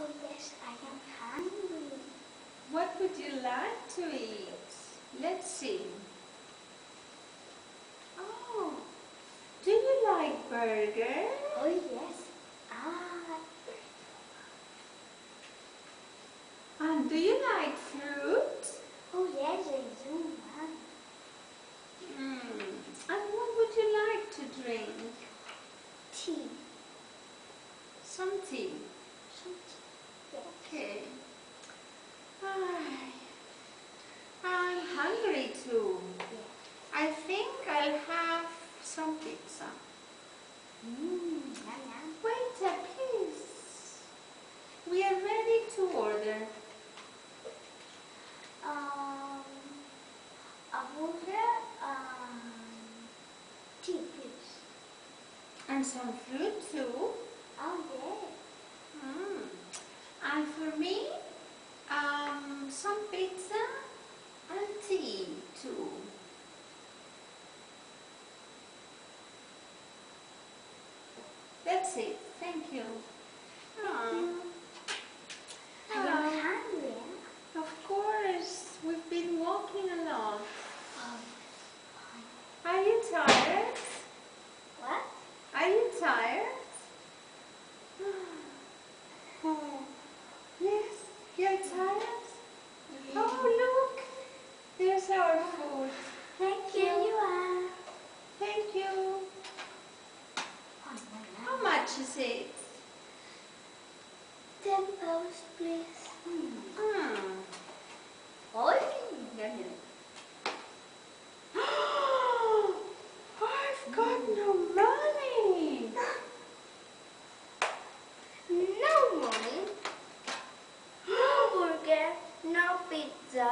Oh yes, I am hungry. What would you like to eat? Let's see. Oh, do you like burger? Oh yes. Ah. And do you like fruit? Oh yes, I do. And what would you like to drink? Tea. Some tea. Some tea. Yes. Okay. I'm hungry too. Yes. I think I'll have some pizza. Yum yum. Waiter, please. We are ready to order. A burger, tea please. And some fruit too. Oh yes. And for me, some pizza and tea too. That's it. Thank you. I am hungry. Of course, we've been walking a lot. Oh. Are you tired? What? Are you tired? Oh, yes, you're tired? Oh, look, there's our food. Thank you. Here you are. Thank you. How much is it? 10 pounds, please. Oh, I've got no money. No money. No burger. No pizza.